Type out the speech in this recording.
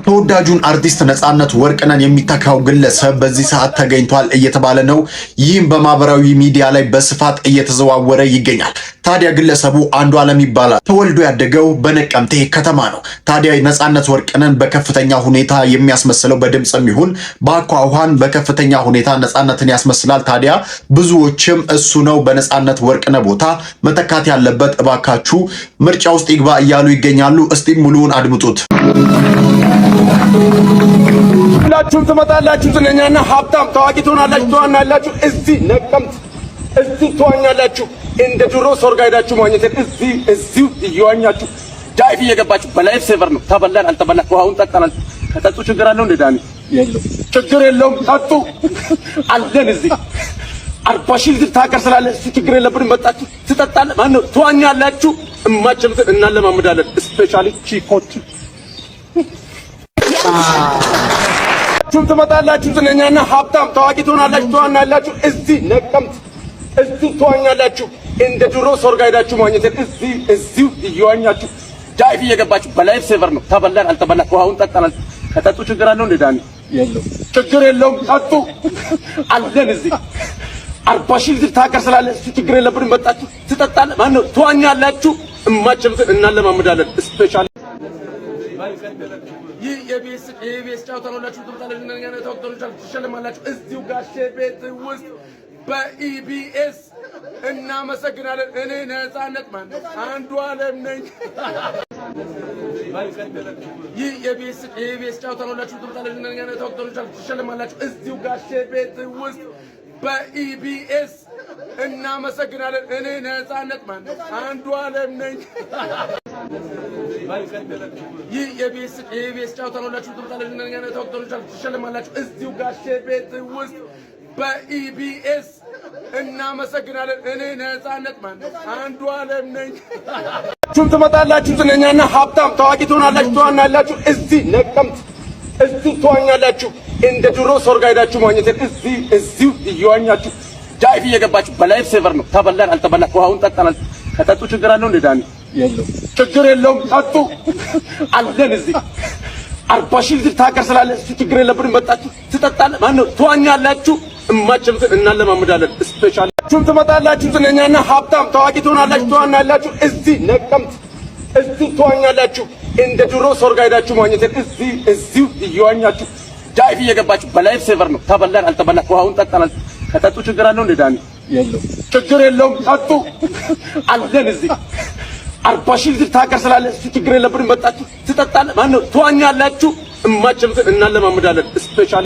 ተወዳጁን አርቲስት ነጻነት ወርቅነህን የሚተካው ግለሰብ በዚህ ሰዓት ተገኝቷል እየተባለ ነው። ይህም በማህበራዊ ሚዲያ ላይ በስፋት እየተዘዋወረ ይገኛል። ታዲያ ግለሰቡ አንዱዓለም ይባላል። ተወልዶ ያደገው በነቀምቴ ከተማ ነው። ታዲያ ነጻነት ወርቅነህን በከፍተኛ ሁኔታ የሚያስመስለው በድምጽም ይሁን በአኳኋን በከፍተኛ ሁኔታ ነጻነትን ያስመስላል። ታዲያ ብዙዎችም እሱ ነው በነጻነት ወርቅነህ ቦታ መተካት ያለበት፣ እባካችሁ ምርጫ ውስጥ ይግባ እያሉ ይገኛሉ። እስቲ ሙሉውን አድምጡት። ሁላችሁም ትመጣላችሁ፣ ዝነኛና ሀብታም ታዋቂ ትሆናላችሁ፣ ትዋናላችሁ። እዚህ ነቀምት እዚህ ትዋኛላችሁ። እንደ ድሮ ሶርጋ ሄዳችሁ ማግኘት እዚሁ እየዋኛችሁ ዳይቭ እየገባችሁ በላይፍ ሴቨር ነው። ተበላን አልተበላን ውሃውን ጠጣናል። ከጠጡ ችግር አለው እንደ ዳኒ የለው ችግር የለውም። ጠጡ አለን እዚህ 40 ሺህ ልጅ ታከር ስላለ እሱ ችግር የለብንም። መጣችሁ ትጠጣለ ማን ነው ትዋኛላችሁ። እማችሉትን እናለማምዳለን። ስፔሻሊ ቺኮች ትመጣላችሁ፣ ዝነኛና ሀብታም ታዋቂ ትሆናላችሁ፣ ትዋናላችሁ። እዚህ ነቀምት እዚህ ትዋኛላችሁ። እንደ ድሮ ሶርጋ ሄዳችሁ ማግኘት እዚሁ እየዋኛችሁ ዳይቭ እየገባችሁ በላይፍ ሴቨር ነው። ተበላን አልተበላን ውሃውን ጠጣናል። ከጠጡ ችግር አለው እንደ ዳኒ የለው ችግር የለውም። ጠጡ አለን እዚህ 40 ሺህ ልጅ ታከር ስላለ እሱ ችግር የለብንም። መጣችሁ ትጠጣለ ማን ነው ትዋኛላችሁ። እማችሉትን እናለማምዳለን። ስፔሻሊ ይህ የኢቢኤስ ጨዋታ ነው። ሁላችሁም ትመጣላችሁ፣ ትሸልማላችሁ እዚሁ ጋሼ ቤት ውስጥ በኢቢኤስ። እናመሰግናለን። እኔ ነጻነት ማን ነው አንዱዓለም ነኝ። ይህ የኢቢኤስ ጨዋታ ነው። ሁላችሁም ትመጣላችሁ፣ ትሸልማላችሁ እዚሁ ጋሼ ቤት ውስጥ በኢቢኤስ። እናመሰግናለን። እኔ ነጻነት ማን ነው አንዱዓለም ነኝ። ይህ የኢቢኤስ ጨዋታ ነው። ሁላችሁም ትመጣላችሁ፣ ትሸልማላችሁ እዚሁ ጋሼ ቤት ውስጥ በኢቢኤስ። እናመሰግናለን። እኔ ነጻነት ማን ነው አንዱዓለም ነኝ። ትመጣላችሁ፣ ዝነኛና ሀብታም ታዋቂ ትሆናላችሁ፣ ትዋናላችሁ። እዚህ ነቀምት እዚህ ትዋኛላችሁ። እንደ ድሮ ሶርጋ ሄዳችሁ ማግኘት እዚሁ እየዋኛችሁ ዳይቭ እየገባችሁ በላይፍ ሴቨር ነው። ተበላን አልተበላን ውሃውን ጠጣናል። ከጠጡ ችግር አለው እንደ ዳኒ የለው ችግር የለውም። ጠጡ አለን እዚህ 40 ሺህ ልጅ ታከር ስላለ እሱ ችግር የለብንም። መጣችሁ ትጠጣለ ማን ነው ትዋኛላችሁ። እማችሉትን እናለማምዳለን። ስፔሻሊ ትመጣላችሁ፣ ዝነኛና ሀብታም ታዋቂ ትሆናላችሁ፣ ትዋናላችሁ። እዚህ ነቀምት እዚህ ትዋኛላችሁ። እንደ ድሮ ሶርጋ ሄዳችሁ ማግኘት እዚሁ እየዋኛችሁ ዳይቭ እየገባችሁ በላይፍ ሴቨር ነው። ተበላን አልተበላን ውሃውን ጠጣናል። ከጠጡ ችግር አለው እንደ ዳኒ የለው ችግር የለውም። ጠጡ አለን እዚህ 40 ሺህ ልጅ ታከር ስላለ እሱ ችግር የለብንም። መጣችሁ ትጠጣለ ማን ነው ትዋኛላችሁ። እማችሉትን እናለማምዳለን። ስፔሻሊ